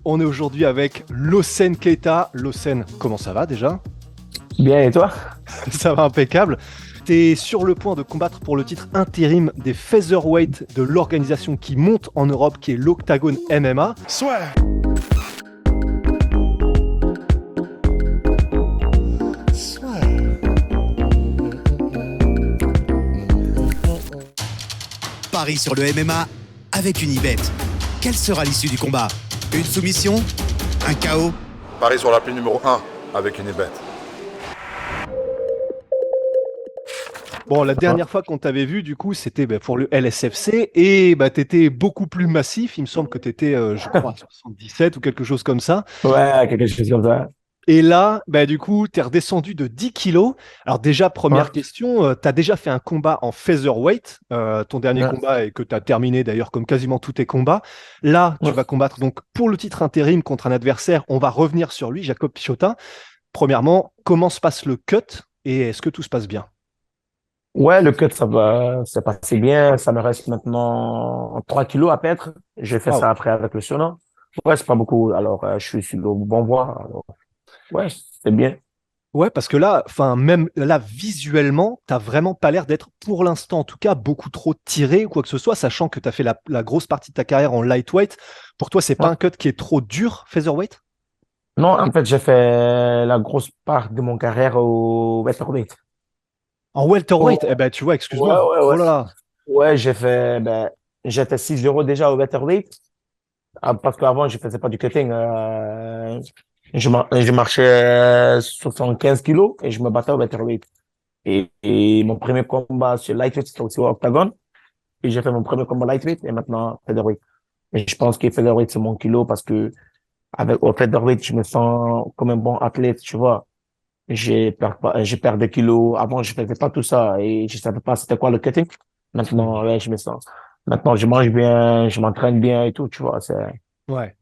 On est aujourd'hui avec Lawson Keita. Lawson, comment ça va déjà? Bien, et toi? Ça va impeccable. T'es sur le point de combattre pour le titre intérim des featherweight de l'organisation qui monte en Europe, qui est l'Octagon MMA. Soit. Paris sur le MMA avec Unibet. Quelle sera l'issue du combat? Une soumission? Un KO? Paris sur l'appli numéro 1 avec Unibet. Bon, la dernière fois qu'on t'avait vu, du coup, c'était pour le LSFC et t'étais beaucoup plus massif. Il me semble que t'étais, je crois, 77 ou quelque chose comme ça. Ouais, quelque chose comme ça. Et là, du coup, tu es redescendu de 10 kilos. Alors déjà, Ouais. première question, tu as déjà fait un combat en featherweight, ton dernier Ouais. combat et que tu as terminé d'ailleurs comme quasiment tous tes combats. Là, tu Ouais. vas combattre donc pour le titre intérim contre un adversaire. On va revenir sur lui, Jacob Pichota. Premièrement, comment se passe le cut et est-ce que tout se passe bien? Ouais, le cut, ça passé bien. Ça me reste maintenant 3 kilos à perdre. J'ai fait Waouh. ça après avec le sauna. Ouais, c'est pas beaucoup. Alors, je suis sur le bon voie. Alors, ouais, c'est bien. Ouais, parce que là, enfin, même là, visuellement, t'as vraiment pas l'air d'être, pour l'instant en tout cas, beaucoup trop tiré ou quoi que ce soit, sachant que tu as fait la grosse partie de ta carrière en lightweight. Pour toi, c'est pas Ouais. un cut qui est trop dur, featherweight? Non, en fait, j'ai fait la grosse part de mon carrière au welterweight. En welterweight, Oh, tu vois, ouais, excuse-moi. ouais, Oh ouais. là là. Ouais, j'étais 6 € déjà au welterweight. Ah, parce qu'avant, je faisais pas du cutting. Je marchais 75 kilos et je me battais au welterweight. Et mon premier combat sur lightweight, c'était aussi au octagon. Et j'ai fait mon premier combat lightweight et maintenant featherweight. Et je pense que featherweight, c'est mon kilo parce que au featherweight, je me sens comme un bon athlète, tu vois. J'ai perdu des kilos. Avant, je faisais pas tout ça et je savais pas c'était quoi le cutting. Mhm. Maintenant, ouais, je me sens. Maintenant, je mange bien, je m'entraîne bien et tout, tu vois. Ouais.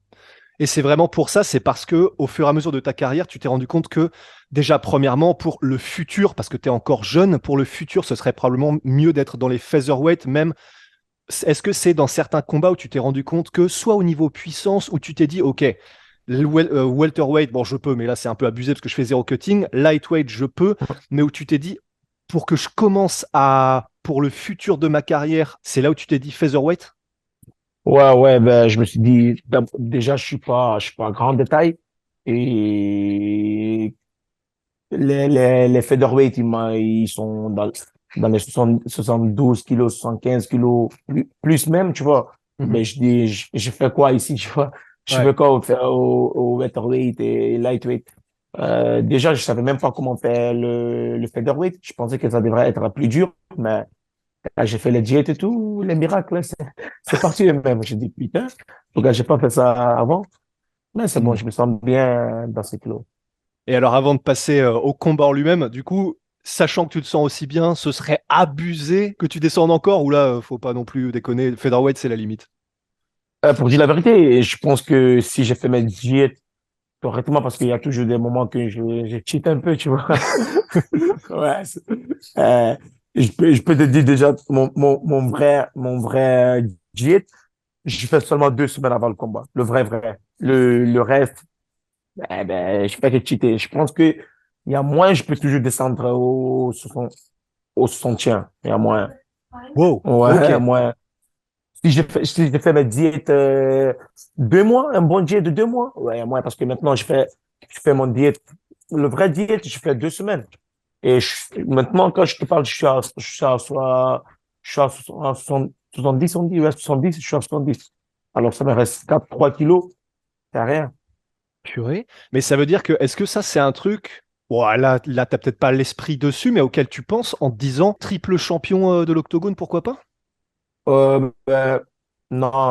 Et c'est vraiment pour ça, c'est parce que au fur et à mesure de ta carrière, tu t'es rendu compte que déjà, premièrement, pour le futur, parce que tu es encore jeune, pour le futur, ce serait probablement mieux d'être dans les featherweight, même. Est-ce que c'est dans certains combats où tu t'es rendu compte que, soit au niveau puissance, où tu t'es dit, OK, welterweight, bon, je peux, mais là, c'est un peu abusé parce que je fais zéro cutting. Lightweight, je peux, mais où tu t'es dit, pour que je commence pour le futur de ma carrière, c'est là où tu t'es dit featherweight? Ouais, ouais, je me suis dit, déjà, je suis pas un grand détail. Et les featherweight, ils sont dans les 60 72 kilos, 75 kilos, plus même, tu vois. Mhm. Mais je dis, je fais quoi ici, tu vois? Je Ouais. fais quoi au welterweight et lightweight? Déjà, je savais même pas comment faire le featherweight. Je pensais que ça devrait être plus dur, mais là, j'ai fait les diètes et tout, les miracles, là, c'est parti eux-mêmes. J'ai dit, putain, pourquoi j'ai pas fait ça avant? Mais c'est bon, Mhm. je me sens bien dans ces kilos. Et alors, avant de passer au combat en lui-même, du coup, sachant que tu te sens aussi bien, ce serait abusé que tu descendes encore, ou là, faut pas non plus déconner, featherweight, c'est la limite. Pour dire la vérité, je pense que si j'ai fait mes diètes correctement, parce qu'il y a toujours des moments que je cheat un peu, tu vois. Ouais. Euh, je peux te dire déjà mon vrai diète, je fais seulement 2 semaines avant le combat. Le vrai, vrai. Le reste, je fais que cheater. Je pense que il y a moins, je peux toujours descendre au 60e. Il y a moins. Wow, ok. Ouais, moins. Si j'ai fait ma diète 2 mois, un bon diète de 2 mois, ouais, moi, parce que maintenant, je fais mon diète, le vrai diète, je fais 2 semaines. Et maintenant, quand je te parle, je suis à 70, on dit, ouais, 70, je suis à 70. Alors, ça me reste 3 kilos, c'est rien. Purée. Mais ça veut dire que, est-ce que ça, c'est un truc, bon, là t'as peut-être pas l'esprit dessus, mais auquel tu penses en te disant triple champion de l'Octogone, pourquoi pas? Non,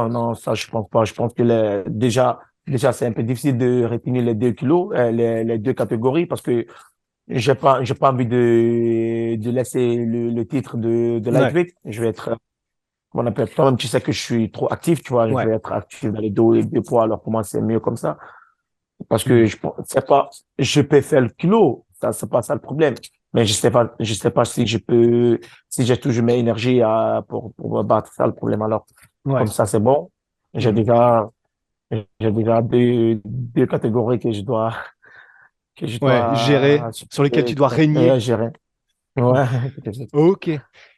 non, ça, je pense pas. Je pense que déjà, c'est un peu difficile de réunir les 2 kilos, les deux catégories, parce que j'ai pas envie de laisser le titre de Ouais, lightweight. Je vais être, comment on appelle, toi-même, tu sais que je suis trop actif, tu vois, je ouais. vais être actif dans les deux poids, alors pour moi, c'est mieux comme ça. Parce que Mhm. c'est pas, je peux faire le kilo, ça, c'est pas ça le problème. Mais je sais pas si j'ai toujours mes énergies pour me battre, ça le problème. Alors, comme Ouais. ça, c'est bon. J'ai Mhm. déjà, J'ai déjà deux catégories que je Ouais, gérer, dois sur lesquels tu dois régner. gérer. Ouais. Ok.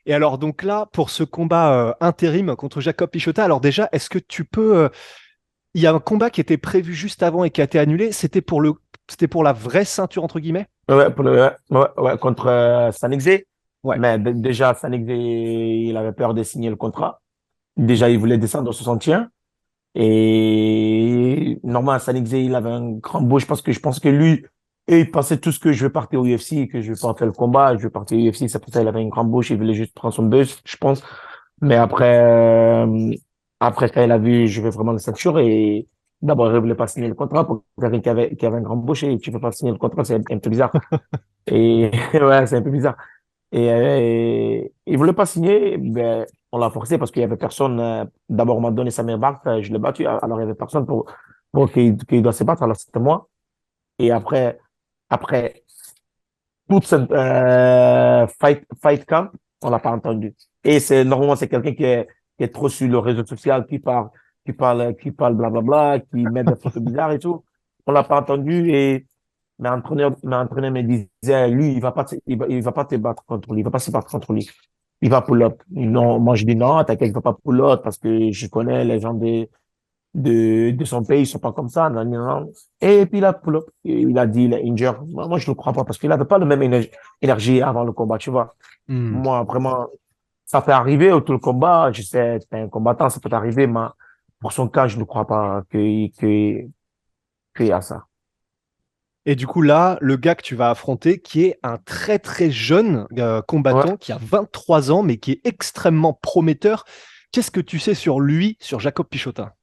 Et alors, donc là, pour ce combat intérim contre Jacob Pichota, alors déjà, est-ce que tu peux. Il y a un combat qui était prévu juste avant et qui a été annulé. C'était pour la vraie ceinture, entre guillemets? Ouais, ouais, contre Sanigze. Ouais. Mais déjà, Sanigze, il avait peur de signer le contrat. Déjà, il voulait descendre au 61. Et normalement, Sanigze, il avait un grand bouche parce que je pense que lui, et il pensait tout ce que je veux partir au UFC, que je veux pas faire le combat, je veux partir au UFC. C'est pour ça qu'il avait une grande bouche. Il voulait juste prendre son buzz, je pense. Mais après, quand il a vu, je veux vraiment le ceinture et d'abord, il voulait pas signer le contrat pour quelqu'un qui avait un grand bouche et tu peux pas signer le contrat, c'est un peu bizarre. Et ouais, c'est un peu bizarre. Et il voulait pas signer, ben, on l'a forcé parce qu'il y avait personne. D'abord, on m'a donné Samir Bart, je l'ai battu. Alors, il y avait personne pour qu'il doit se battre. Alors, c'était moi. Et après toute cette fight camp, on l'a pas entendu. Et normalement, c'est quelqu'un qui est trop sur le réseau social, qui parle blablabla, qui met des photos bizarres et tout. On l'a pas entendu et mais entraîneur me disait, lui, il va pas te battre contre lui, il va pas se battre contre lui. Il va pull-up. Non, moi, je dis non, t'inquiète, il va pas pull-up parce que je connais les gens de son pays, ils sont pas comme ça, non, non, non. Et puis, il a pull-up. Il a dit, il est injured. Moi, je ne le crois pas parce qu'il avait pas le même énergie avant le combat, tu vois. Hmm. Moi, vraiment, ça peut arriver au tout le combat. Je sais, t'es un combattant, ça peut arriver, mais pour son cas, je ne crois pas qu'il y a ça. Et du coup, là, le gars que tu vas affronter, qui est un très très jeune Ouais. combattant, qui a 23 ans, mais qui est extrêmement prometteur. Qu'est-ce que tu sais sur lui, sur Jacob Pichota?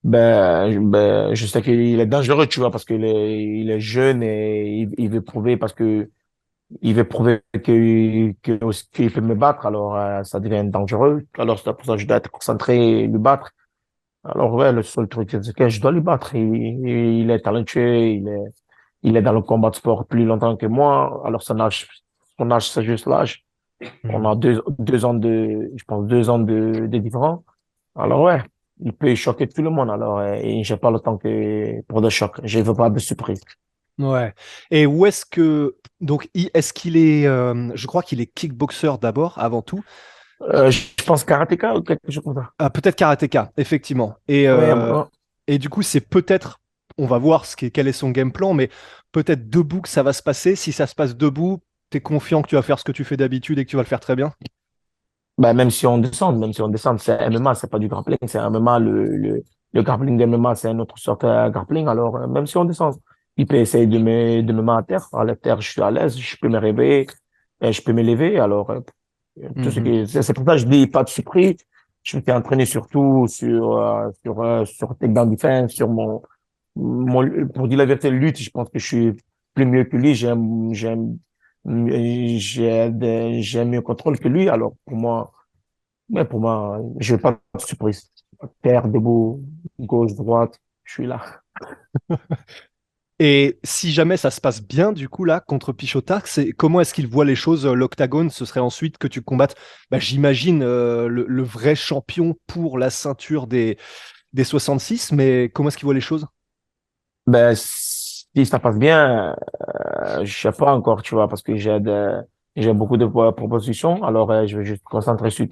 Je sais qu'il est dangereux, tu vois, parce qu'il est jeune et il veut prouver parce que il veut prouver qu'il peut me battre. Alors, ça devient dangereux. Alors, c'est pour ça que je dois être concentré et lui battre. Alors, ouais, le seul truc, c'est que je dois lui battre. Il est talentueux, il est dans le combat de sport plus longtemps que moi. Alors, son âge, c'est juste l'âge. On Hmm. a deux ans je pense, 2 ans de différence. Alors ouais, il peut choquer tout le monde. Alors, et j'ai pas le temps pour des chocs. Je veux pas de surprise. Ouais. Et où est-ce que donc est-ce qu'il est je crois qu'il est kickboxer d'abord avant tout. Je pense karatéka ou quelque chose comme ça. Ah, peut-être karatéka, effectivement. Ouais, bon, Et du coup, c'est peut-être, on va voir quel est son game plan, mais peut-être debout que ça va se passer. Si ça se passe debout, t'es confiant que tu vas faire ce que tu fais d'habitude et que tu vas le faire très bien. ben, même si on descend, c'est MMA, c'est pas du grappling, c'est MMA, le grappling de MMA, c'est une autre sorte de grappling. Alors, même si on descend, il peut essayer de me mettre à terre. À la terre, je suis à l'aise, je peux me réveiller, et je peux me lever. Alors, tout ce Mhm. qui, c'est pour ça que je dis pas de surprise. Je me suis entraîné surtout sur takedown defense, sur pour dire la vérité, lutte, je pense que je suis plus mieux que lui. J'ai mieux contrôle que lui. Alors, pour moi, je vais pas de surprise. Terre, debout, gauche, droite, je suis là. Et si jamais ça se passe bien, du coup, là, contre Pichota, comment est-ce qu'il voit les choses, l'octagone? Ce serait ensuite que tu combattes, bah, j'imagine, le vrai champion pour la ceinture des 66, mais comment est-ce qu'il voit les choses? Ben, si ça passe bien, je sais pas encore, tu vois, parce que j'ai beaucoup de propositions. Alors, je vais juste me concentrer sur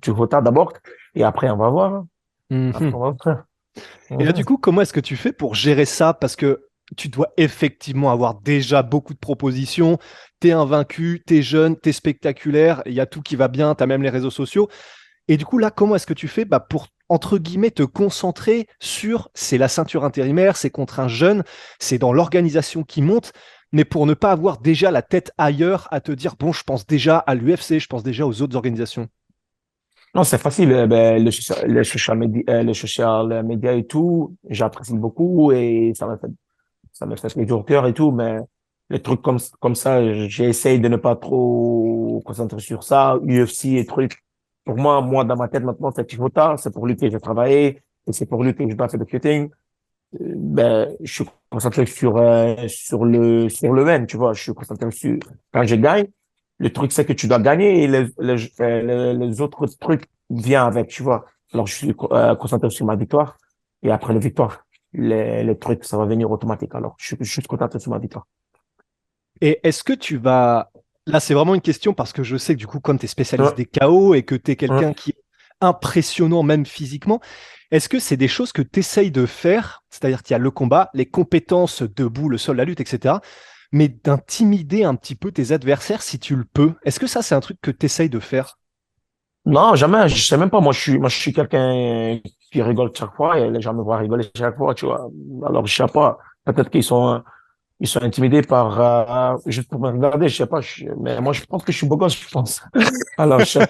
Tuhota d'abord, et après, on va voir, hein. Après, Mhm. on va voir. Et là, Mhm. du coup, comment est-ce que tu fais pour gérer ça? Parce que tu dois effectivement avoir déjà beaucoup de propositions. T'es invaincu, t'es jeune, t'es spectaculaire, il y a tout qui va bien, t'as même les réseaux sociaux. Et du coup, là, comment est-ce que tu fais pour, entre guillemets, te concentrer sur, c'est la ceinture intérimaire, c'est contre un jeune, c'est dans l'organisation qui monte, mais pour ne pas avoir déjà la tête ailleurs à te dire, bon, je pense déjà à l'UFC, je pense déjà aux autres organisations. Non, c'est facile. Ben, le social media et tout, j'apprécie beaucoup et ça me fait plaisir au cœur et tout, mais les trucs comme ça, j'essaye de ne pas trop concentrer sur ça, UFC et trucs. Pour moi, dans ma tête maintenant, c'est Tivota, c'est pour lui que j'ai travaillé et c'est pour lui que je dois faire le cutting. Ben, je suis concentré sur le même, tu vois. Je suis concentré sur quand je gagne. Le truc, c'est que tu dois gagner et les autres trucs viennent avec, tu vois. Alors, je suis concentré sur ma victoire. Et après la victoire, les trucs, ça va venir automatique. Alors, je suis juste content sur ma victoire. Et est-ce que tu vas... Là, c'est vraiment une question parce que je sais que du coup, comme tu es Ouais, spécialiste des KO et que tu es ouais. quelqu'un qui est impressionnant même physiquement, est-ce que c'est des choses que tu essayes de faire? C'est-à-dire qu'il y a le combat, les compétences debout, le sol, la lutte, etc. Mais d'intimider un petit peu tes adversaires si tu le peux. Est-ce que ça, c'est un truc que tu essayes de faire? Non, jamais. Je sais même pas. Moi, je suis quelqu'un qui rigole chaque fois et les gens me voient rigoler chaque fois, tu vois. Alors, je sais pas. Peut-être qu'ils sont intimidés juste pour me regarder, je sais pas. Mais moi, je pense que je suis beau gosse, je pense. Alors, je sais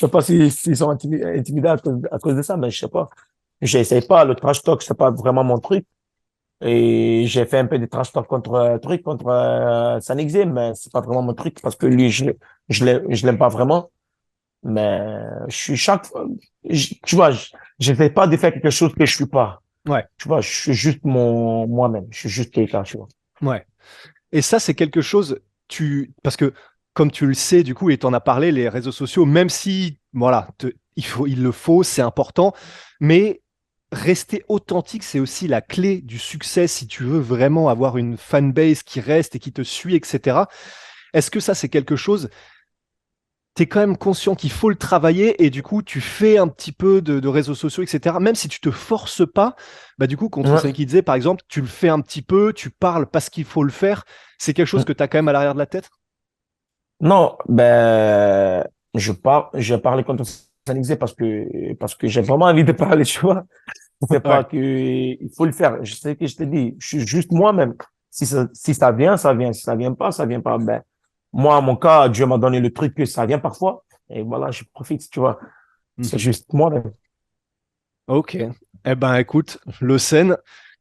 pas s'ils sont intimidés à cause de ça, mais je sais pas. J'essaie pas. Le trash talk, c'est pas vraiment mon truc. Et j'ai fait un peu de trash talk contre Sanixé, mais c'est pas vraiment mon truc parce que lui, je l'aime pas vraiment. Mais je suis chaque fois, tu vois, je fais pas de faire quelque chose que je suis pas. Ouais, Tu vois, je suis juste moi-même. Je suis juste quelqu'un, tu vois. ouais. Et ça, c'est quelque chose, parce que comme tu le sais, du coup, et tu en as parlé, les réseaux sociaux, même si, voilà, il le faut, c'est important, mais rester authentique, c'est aussi la clé du succès si tu veux vraiment avoir une fanbase qui reste et qui te suit, etc. Est-ce que ça, c'est quelque chose, tu es quand même conscient qu'il faut le travailler et du coup, tu fais un petit peu de réseaux sociaux, etc. Même si tu te forces pas, bah, du coup, contre Ouais. Sankidze, par exemple, tu le fais un petit peu, tu parles parce qu'il faut le faire. C'est quelque chose que tu as quand même à l'arrière de la tête? Non, ben, je parlais contre Sanixé parce que j'ai vraiment envie de parler, tu vois. C'est Ouais. pas que il faut le faire. Je sais que je te dis, je suis juste moi-même. Si ça vient, ça vient. Si ça vient pas, ça vient pas. Ben, moi, en mon cas, Dieu m'a donné le truc que ça vient parfois. Et voilà, je profite, tu vois. C'est Mhm. juste moi-même. Ok. Eh ben, écoute, Le Sen,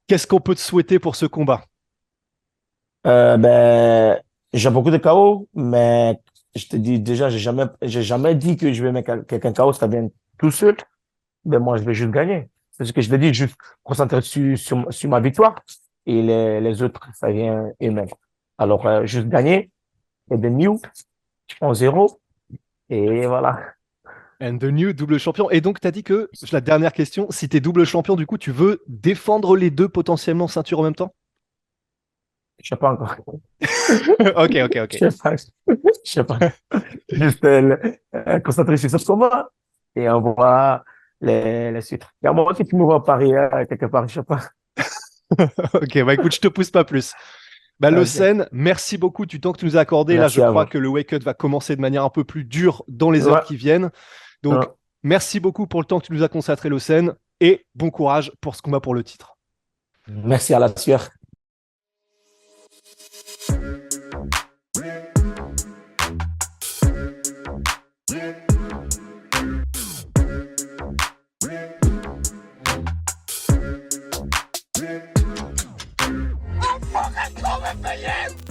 qu'est-ce qu'on peut te souhaiter pour ce combat? Ben, j'ai beaucoup de KO, mais je te dis déjà, j'ai jamais dit que je vais mettre quelqu'un KO, ça vient tout seul. Ben, moi, je vais juste gagner. C'est ce que je te dis, juste concentrer sur ma victoire et les autres, ça vient eux-mêmes. Alors, juste gagner et de new, en zéro et voilà. And the new double champion. Et donc, tu as dit que, la dernière question, si tu es double champion, du coup, tu veux défendre les deux potentiellement ceintures en même temps? Je sais pas encore. Ok, ok, Je ok. sais pas. Je sais pas. Juste concentrer sur ce combat et on voit les suites. Il y a un moment que tu me vois à Paris, quelque part, je sais pas. Ok, bah écoute, je te pousse pas plus. Bah, Le Ok. Sen, merci beaucoup du temps que tu nous as accordé. Là, je Merci à crois vous. que le wake-up va commencer de manière un peu plus dure dans les heures Ouais. qui viennent. Ouais. Donc, merci beaucoup pour le temps que tu nous as consacré, Le Sen, et bon courage pour ce combat pour le titre. Merci à la sueur. I'm fucking coming for you!